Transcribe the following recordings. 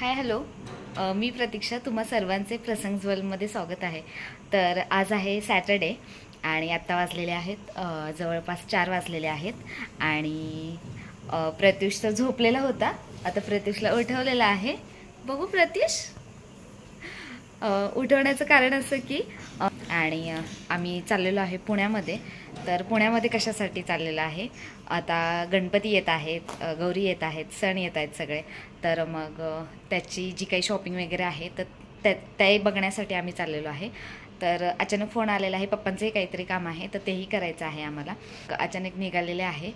Hi hello, मी प्रतीक्षा. तुम्हा सर्वांचे प्रसंग ज्वेलमध्ये स्वागत आहे. तर आज आहे सॅटर्डे आणि आत्ता वाजलेले आहेत जवळपास 4 वाजलेले आहेत आणि प्रत्युष तर झोपलेला होता. आता प्रत्युषला उठवलेला आहे. बघू प्रत्युष, उठवण्याचं कारण असं की आणि आम्ही चाललेलो आहे पुण्यामध्ये. तर पुण्यामध्ये कशासाठी चाललेलं आहे, आता गणपती येत आहेत, गौरी येत आहेत, सण येत आहेत सगळे. तर मग त्याची जी काही शॉपिंग वगैरे आहे तर ते बघण्यासाठी आम्ही चाललेलो आहे. तर अचानक फोन आलेला आहे, पप्पांचंही काहीतरी काम आहे तर तेही करायचं आहे आम्हाला. अचानक निघालेले आहे.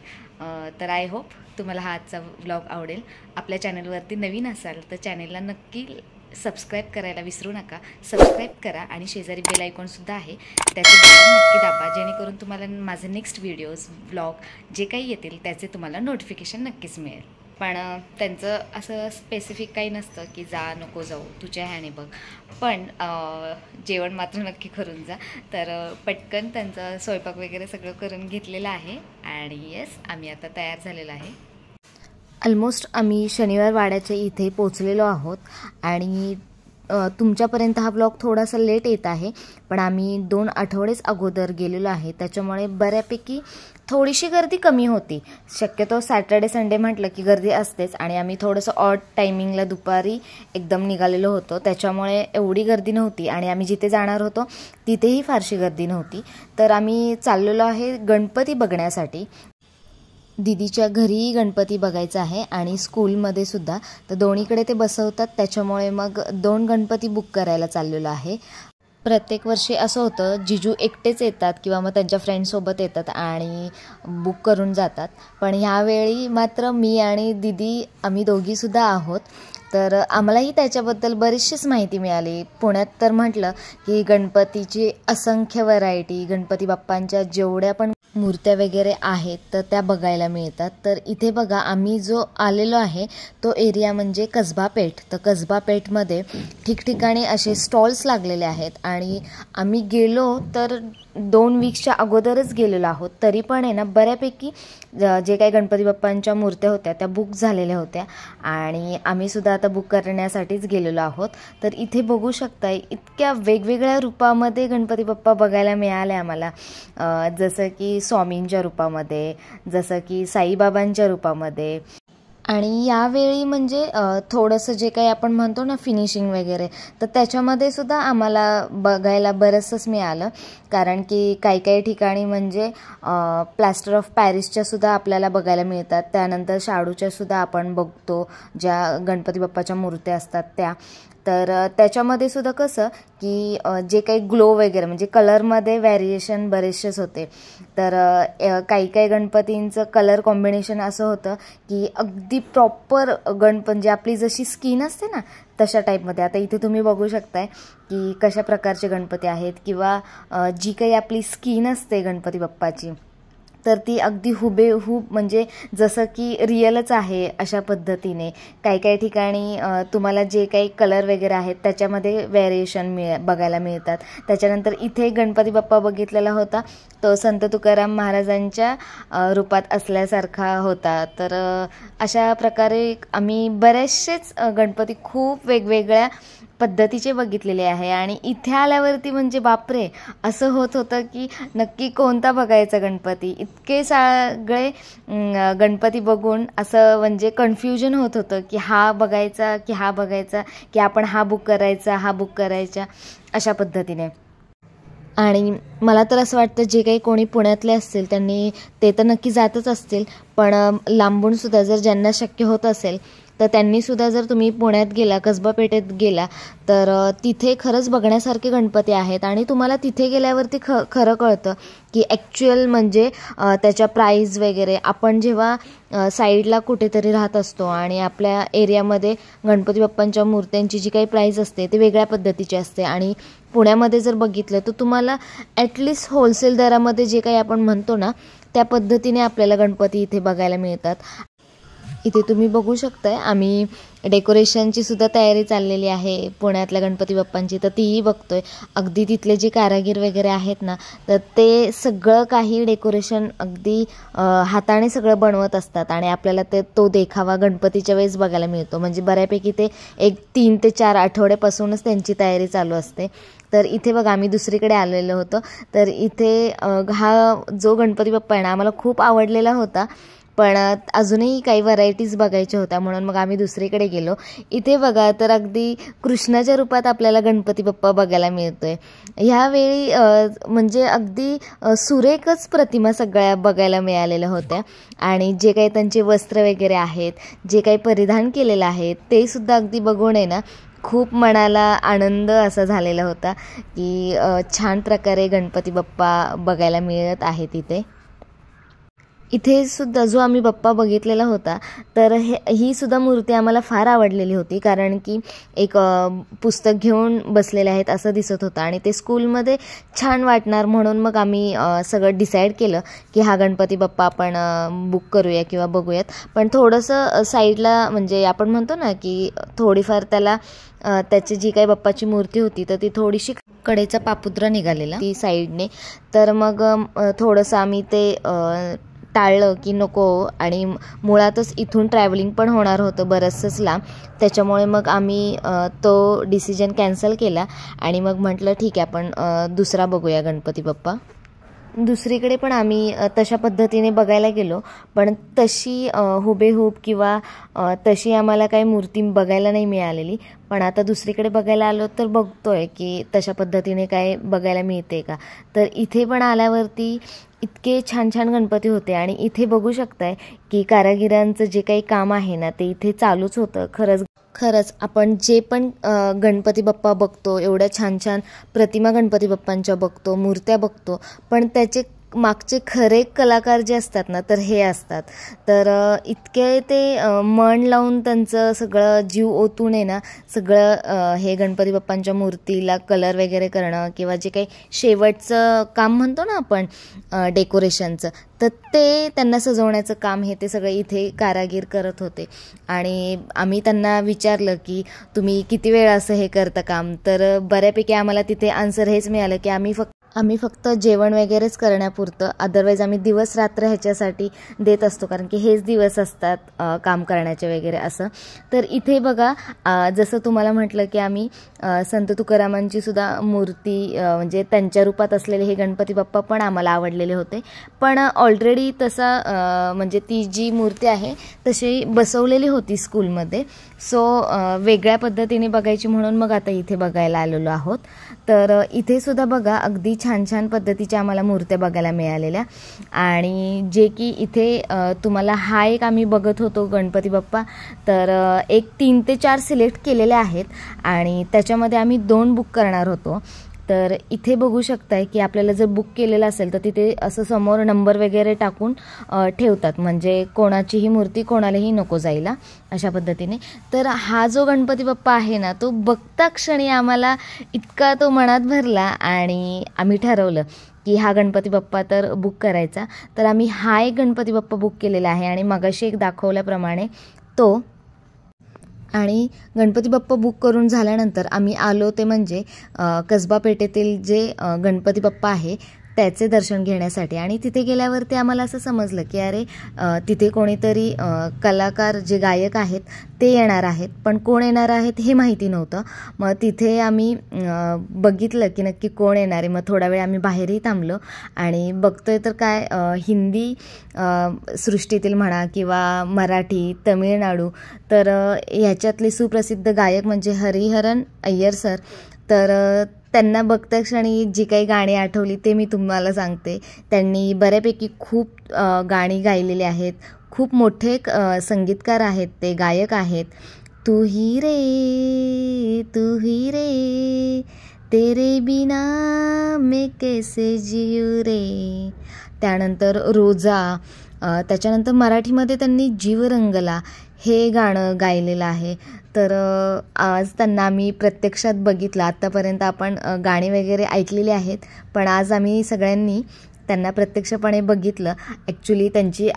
तर आय होप तुम्हाला हा आजचा व्लॉग आवडेल. आपल्या चॅनलवरती नवीन असाल तर चॅनलला नक्की सबस्क्राईब करायला विसरू नका. सबस्क्राईब करा आणि शेजारी बेल आयकॉनसुद्धा आहे, त्याचे बटन नक्की दाबा, जेणेकरून तुम्हाला माझे नेक्स्ट व्हिडिओज व्लॉग जे काही येतील त्याचे तुम्हाला नोटिफिकेशन नक्कीच मिळेल. पण त्यांचं असं स्पेसिफिक काही नसतं की जा नको जाऊ, तुझ्या ह्याने बघ, पण जेवण मात्र नक्की करून जा. तर पटकन त्यांचं स्वयंपाक वगैरे सगळं करून घेतलेलं आहे आणि येस, आम्ही आता तयार झालेलो आहे. ऑलमोस्ट आम्ही शनिवार वाड्याच्या इथे पोचलेलो आहोत आणि तुमच्यापर्यंत हा ब्लॉग थोडासा लेट येत आहे, पण आम्ही 2 आठवडेच अगोदर गेलेलो आहे, त्याच्यामुळे बऱ्यापैकी थोडीशी गर्दी कमी होती. शक्यतो सॅटर्डे संडे म्हटलं की गर्दी असतेच आणि आम्ही थोडंसं ऑड टायमिंगला दुपारी एकदम निघालेलो होतो, त्याच्यामुळे एवढी गर्दी नव्हती आणि आम्ही जिथे जाणार होतो तिथेही फारशी गर्दी नव्हती. तर आम्ही चाललेलो आहे गणपती बघण्यासाठी. दीदीच्या घरीही गणपती बघायचा आहे आणि स्कूलमध्ये सुद्धा, तर दोन्हीकडे ते बसवतात, त्याच्यामुळे मग 2 गणपती बुक करायला चाललेलो आहे. प्रत्येक वर्षी असं होतं, जिजू एकटेच येतात किंवा मग त्यांच्या फ्रेंडसोबत येतात आणि बुक करून जातात, पण ह्यावेळी मात्र मी आणि दीदी आम्ही दोघीसुद्धा आहोत. तर आम्हालाही त्याच्याबद्दल बरीचशीच माहिती मिळाली. पुण्यात तर म्हटलं की गणपतीची असंख्य व्हरायटी, गणपती बाप्पांच्या जेवढ्या पण मूर्त्या वगैरे आहेत तर त्या बघायला मिळतात. तर इथे बघा, आम्ही जो आलेलो आहे तो एरिया म्हणजे कसबा पेठ. तर कसबा पेठमध्ये ठिकठिकाणी असे स्टॉल्स लागलेले आहेत आणि आम्ही गेलो तर 2 वीक्सच्या अगोदरच गेलेलो आहोत, तरी पण आहे ना बऱ्यापैकी जे काही गणपती बाप्पांच्या मूर्त्या होत्या त्या बुक झालेल्या होत्या आणि आम्ही सुद्धा आता बुक करण्यासाठीच गेलेलो आहोत. तर इथे बघू शकताय, इतक्या वेगवेगळ्या रूपामध्ये गणपती बाप्पा बघायला मिळाले आम्हाला. जसं की स्वामींच्या रूपामध्ये, जसं की साईबाबांच्या रूपामध्ये. आणि यावेळी म्हणजे थोडंसं जे काही आपण म्हणतो ना फिनिशिंग वगैरे, तर त्याच्यामध्ये सुद्धा आम्हाला बघायला बरंचसंच मिळालं. कारण की काही काही ठिकाणी म्हणजे प्लास्टर ऑफ पॅरिसच्या सुद्धा आपल्याला बघायला मिळतात. त्यानंतर शाडूच्या सुद्धा आपण बघतो, ज्या गणपती बाप्पाच्या मूर्त्या असतात त्या. तर त्याच्यामध्ये सुद्धा कसं की जे काही ग्लो वगैरे म्हणजे कलरमध्ये व्हॅरिएशन बरेचसेच होते. तर काही काही गणपतींचं कलर कॉम्बिनेशन असं होतं की अगदी प्रॉपर म्हणजे आपली जशी स्किन असते ना तशा टाईपमध्ये. आता इथे तुम्ही बघू शकताय की कशा प्रकारचे गणपती आहेत किंवा जी काही आपली स्किन असते गणपती बाप्पाची तर ती अगदी हुबेहूब म्हणजे जसं की रिअलच आहे अशा पद्धतीने. काही काही ठिकाणी तुम्हाला जे काही कलर वगैरे आहेत त्याच्यामध्ये व्हेरिएशन बघायला मिळतात. त्याच्यानंतर इथे गणपती बाप्पा बघितलेला होता तो संत तुकाराम महाराजांच्या रूपात असल्यासारखा होता. तर अशा प्रकारे आम्ही बरेचसेच गणपती खूप वेगवेगळ्या पद्धतीचे बघितलेले आहे आणि इथे आल्यावरती म्हणजे बापरे, असं होत होतं की नक्की कोणता बघायचा गणपती. इतके सगळे गणपती बघून असं म्हणजे कन्फ्युजन होत होतं की हा बघायचा की हा बघायचा, की आपण हा बुक करायचा हा बुक करायचा, अशा पद्धतीने. आणि मला तर असं वाटतं जे काही कोणी पुण्यातले असतील त्यांनी ते तर नक्की जातच असतील, पण लांबूनसुद्धा जर ज्यांना शक्य होत असेल तर त्यांनीसुद्धा जर तुम्ही पुण्यात गेला, कसबा पेठेत गेला तर तिथे खरंच बघण्यासारखे गणपती आहेत आणि तुम्हाला तिथे गेल्यावरती खरं कळतं की ॲक्च्युअल म्हणजे त्याच्या प्राईज वगैरे. आपण जेव्हा साईडला कुठेतरी राहत असतो आणि आपल्या एरियामध्ये गणपती बाप्पांच्या मूर्त्यांची जी काही प्राईज असते ती वेगळ्या पद्धतीची असते आणि पुण्यामध्ये जर बघितलं तर तुम्हाला ॲटलिस्ट होलसेल दरामध्ये जे काही आपण म्हणतो ना त्या पद्धतीने आपल्याला गणपती इथे बघायला मिळतात. इथे तुम्ही बघू शकताय आम्ही डेकोरेशनची सुद्धा तयारी चाललेली आहे पुण्यातल्या गणपती बाप्पांची, तर तीही बघतोय. अगदी तिथले जे कारागीर वगैरे आहेत ना, तर ते सगळं काही डेकोरेशन अगदी हाताने सगळं बनवत असतात आणि आपल्याला तो देखावा गणपतीच्या वेळेस बघायला मिळतो. म्हणजे बऱ्यापैकी ते 3 ते 4 आठवड्यापासूनच त्यांची तयारी चालू असते. तर इथे बघा आम्ही दुसरीकडे आलेलो होतो, तर इथे हा जो गणपती बाप्पा आहे ना आम्हाला खूप आवडलेला होता, पण अजूनही काही व्हरायटीज बघायच्या होत्या म्हणून मग आम्ही दुसरीकडे गेलो. इथे बघा तर अगदी कृष्णाच्या रूपात आपल्याला गणपती बाप्पा बघायला मिळतोय. ह्यावेळी म्हणजे अगदी सुरेखच प्रतिमा सगळ्या बघायला मिळालेल्या होत्या आणि जे काही त्यांचे वस्त्र वगैरे आहेत, जे काही परिधान केलेलं आहे ते सुद्धा अगदी बघून आहे ना खूप मनाला आनंद असा झालेला होता की छान प्रकारे गणपती बाप्पा बघायला मिळत आहे तिथे. इथे सुद्धा जो आम्ही बाप्पा बघितलेला होता तर ही सुद्धा मूर्ती आम्हाला फार आवडलेली होती, कारण की एक पुस्तक घेऊन बसलेले आहेत असं दिसत होतं आणि ते स्कूलमध्ये छान वाटणार म्हणून मग आम्ही सगळं डिसाईड केलं की हा गणपती बाप्पा आपण बुक करूया किंवा बघूयात. पण थोडंसं साईडला म्हणजे आपण म्हणतो ना की थोडीफार त्याला त्याची जी काही बाप्पाची मूर्ती होती तर ती थोडीशी कडेचा पापुद्रा निघालेला ती साईडने, तर मग थोडंसं आम्ही ते टाळलं की नको, आणि मुळातच इथून ट्रॅव्हलिंग पण होणार होतं बरंचसंच लांब, त्याच्यामुळे मग आम्ही तो डिसिजन कॅन्सल केला आणि मग म्हटलं ठीक आहे आपण दुसरा बघूया गणपती बाप्पा. दुसरीकडे पण आम्ही तशा पद्धतीने बघायला गेलो, पण तशी हुबेहूब किंवा तशी आम्हाला काही मूर्ती बघायला नाही मिळालेली. पण आता दुसरीकडे बघायला आलो तर बघतोय की तशा पद्धतीने काय बघायला मिळते का. तर इथे पण आल्यावरती इतके छान छान गणपती होते आणि इथे बघू शकताय की कारागिरांचं जे काही काम आहे ना ते इथे चालूच होतं. खरंच आपण जे पण गणपती बाप्पा बघतो, एवढ्या छान छान प्रतिमा गणपती बाप्पांच्या बघतो, मूर्त्या बघतो, पण त्याचे मागचे खरे कलाकार जे असतात ना तर हे असतात. तर इतके ते मन लावून त्यांचं सगळं जीव ओतून आहे ना सगळं हे गणपती बाप्पांच्या मूर्तीला कलर वगैरे करणं किंवा जे काही शेवटचं काम म्हणतो ना आपण डेकोरेशनचं, तर ते त्यांना सजवण्याचं काम हे ते सगळं इथे कारागीर करत होते. आणि आम्ही त्यांना विचारलं की तुम्ही किती वेळ असं हे करता काम, तर बऱ्यापैकी आम्हाला तिथे आन्सर हेच मिळालं की आम्ही फक्त जेवण वगैरेच करण्यापुरतं, अदरवाईज आम्ही दिवस रात्र ह्याच्यासाठी देत असतो, कारण की हेच दिवस असतात काम करण्याचे वगैरे असं. तर इथे बघा जसं तुम्हाला म्हटलं की आम्ही संत तुकारामांची सुद्धा मूर्ती म्हणजे त्यांच्या रूपात असलेले हे गणपती बाप्पा पण आम्हाला आवडलेले होते, पण ऑलरेडी तसा म्हणजे ती जी मूर्ती आहे तशी बसवलेली होती स्कूलमध्ये, सो वेगळ्या पद्धतीने बघायची म्हणून मग आता इथे बघायला आलेलो आहोत. तर इथे सुद्धा बघा अगदी छान छान पद्धतीच्या आम्हाला मूर्त्या बघायला मिळालेल्या, आणि जे की इथे तुम्हाला हा एक आम्ही बघत होतो गणपती बाप्पा, तर एक 3 ते 4 सिलेक्ट केलेले आहेत आणि त्याच्यामध्ये आम्ही 2 बुक करणार होतो. तर इथे बघू शकताय की आपल्याला जर बुक केलेलं असेल तर तिथे असं समोर नंबर वगैरे टाकून ठेवतात, म्हणजे कोणाचीही मूर्ती कोणालाही नको जायला अशा पद्धतीने. तर हा जो गणपती बाप्पा आहे ना तो बघता क्षणी आम्हाला इतका तो मनात भरला आणि आम्ही ठरवलं की हा गणपती बाप्पा तर बुक करायचा. तर आम्ही हा एक गणपती बाप्पा बुक केलेला आहे आणि मगाशी एक दाखवल्याप्रमाणे तो. आणि गणपती बाप्पा बुक करून झाल्यानंतर आम्ही आलो ते म्हणजे कसबा पेठेतील जे गणपती बाप्पा आहे त्याचे दर्शन घेण्यासाठी. आणि तिथे गेल्यावरती आम्हाला असं समजलं की अरे तिथे कोणीतरी कलाकार जे गायक आहेत ते येणार आहेत, पण कोण येणार आहेत हे माहिती नव्हतं. मग तिथे आम्ही बघितलं की नक्की कोण येणार आहे. मग थोडा वेळ आम्ही बाहेरही थांबलो आणि बघतोय तर काय हिंदी सृष्टीतील म्हणा किंवा मराठी, तमिळनाडू, तर ह्याच्यातले सुप्रसिद्ध गायक म्हणजे हरिहरन अय्यर सर. तर त्यांना बघता क्षणी जी काही गाणी आठवली ते मी तुम्हाला सांगते. त्यांनी बऱ्यापैकी खूप गाणी गायलेली आहेत, खूप मोठे संगीतकार आहेत, ते गायक आहेत. तू ही रे तेरे बिना मैं कैसे जिऊ रे, त्यानंतर रोजा, त्याच्यानंतर मराठीमध्ये त्यांनी जीव रंगला हे गाणं गायलेलं आहे. तर आज त्यांना आम्ही प्रत्यक्षात बघितलं. आत्तापर्यंत आपण गाणी वगैरे ऐकलेली आहेत, पण आज आम्ही सगळ्यांनी त्यांना प्रत्यक्षपणे बघितलं. ॲक्च्युली त्यांची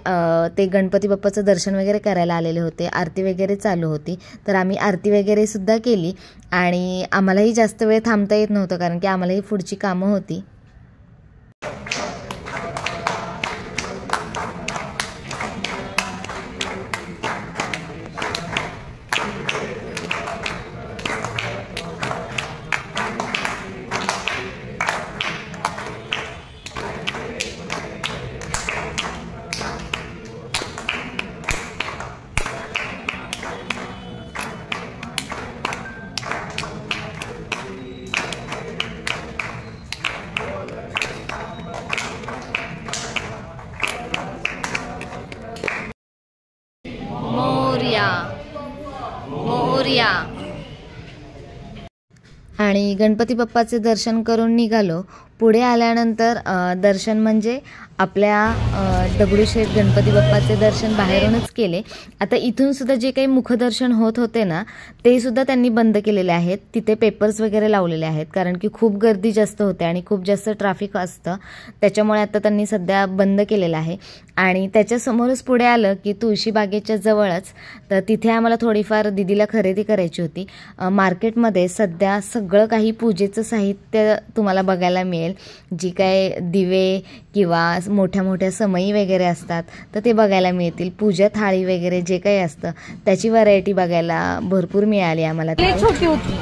ते गणपती बाप्पाचं दर्शन वगैरे करायला आलेले होते, आरती वगैरे चालू होती, तर आम्ही आरती वगैरे सुद्धा केली आणि आम्हालाही जास्त वेळ थांबता येत नव्हतं कारण की आम्हालाही पुढची कामं होती. मोरया. आणि गणपती बाप्पाचे दर्शन करून निघालो. पुढे आल्यानंतर दर्शन म्हणजे आपल्या दगडूशेठ गणपती बाप्पाचे दर्शन बाहेरूनच केले. आता इथून सुद्धा जे काही मुखदर्शन होत होते ना, ते सुद्धा त्यांनी बंद केलेले आहेत. तिथे पेपर्स वगैरे लावलेले आहेत कारण की खूप गर्दी जास्त होते आणि खूप जास्त ट्रॅफिक असतं, त्याच्यामुळे आता त्यांनी सध्या बंद केलेलं आहे. आणि त्याच्यासमोरच पुढे आलं की तुळशीबागेच्या जवळच, तर तिथे आम्हाला थोडीफार दीदीला खरेदी करायची होती. मार्केटमध्ये सध्या सगळं काही पूजेचं साहित्य तुम्हाला बघायला मिळेल. जी काय दिवे किंवा मोठ्या मोठ्या समई वगैरे असतात तर ते बघायला मिळतील. पूजा थाळी वगैरे जे काही असतं त्याची व्हरायटी बघायला भरपूर मिळाली आम्हाला. छोटी होती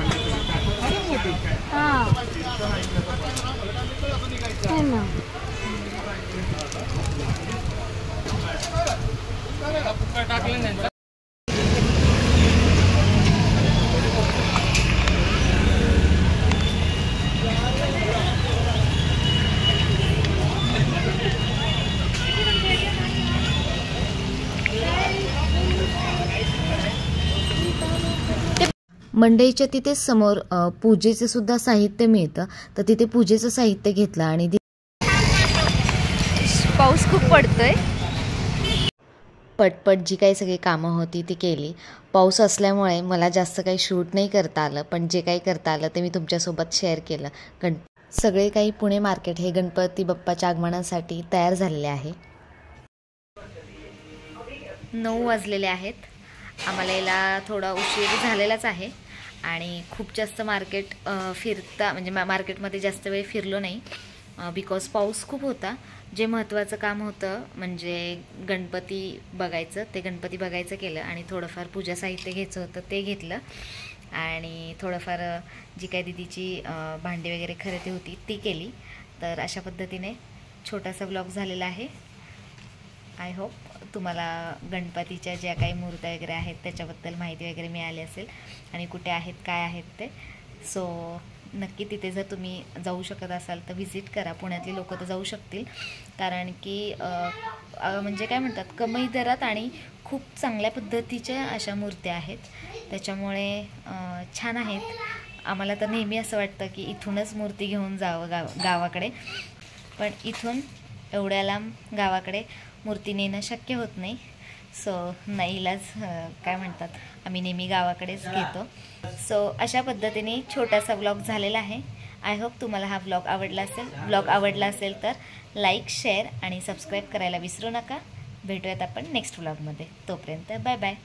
मंडईच्या तिथेच समोर पूजेचे सुद्धा साहित्य मिळतं, तर तिथे पूजेचं साहित्य घेतलं. आणि पाऊस खूप पडतोय. पटपट जी काही सगळी कामं होती ती केली. पाऊस असल्यामुळे मला जास्त काही शूट नाही करता आलं, पण जे काही करता आलं ते मी तुमच्यासोबत शेअर केलं. सगळे काही पुणे मार्केट हे गणपती बाप्पाच्या आगमनासाठी तयार झालेले आहे. 9 वाजलेले आहेत. आम्हाला याला थोडा उशीर झालेलाच आहे आणि खूप जास्त मार्केट म्हणजे मार्केटमध्ये जास्त वेळ फिरलो नाही बिकॉज पाऊस खूप होता. जे महत्त्वाचं काम होतं म्हणजे गणपती बघायचं, ते गणपती बघायचं केलं आणि थोडंफार पूजा साहित्य घ्यायचं होतं ते घेतलं आणि थोडंफार जी काही दीदीची भांडी वगैरे खरेदी होती ती केली. तर अशा पद्धतीने छोटासा ब्लॉग झालेला आहे. आय होप तुम्हाला गणपतीच्या ज्या काही मूर्त्या वगैरे आहेत त्याच्याबद्दल माहिती वगैरे मिळाली असेल आणि कुठे आहेत काय आहेत ते. सो नक्की तिथे जर तुम्ही जाऊ शकत असाल तर व्हिजिट करा. पुण्यातली लोक तर जाऊ शकतील कारण की म्हणजे काय म्हणतात कमी दरात आणि खूप चांगल्या पद्धतीच्या अशा मूर्त्या आहेत, त्याच्यामुळे छान आहेत. आम्हाला तर नेहमी असं वाटतं की इथूनच मूर्ती घेऊन जावं गावाकडे, पण इथून एवढ्या लांब गावाकडे मूर्ती नेणं शक्य होत नाही. सो नाईलाज काय म्हणतात आम्ही नेहमी गावाकडेच घेतो. सो अशा पद्धतीने छोटासा ब्लॉग झालेला आहे. आय होप तुम्हाला हा ब्लॉग आवडला असेल तर लाईक, शेअर आणि सबस्क्राईब करायला विसरू नका. भेटूयात आपण नेक्स्ट ब्लॉगमध्ये. तोपर्यंत बाय बाय.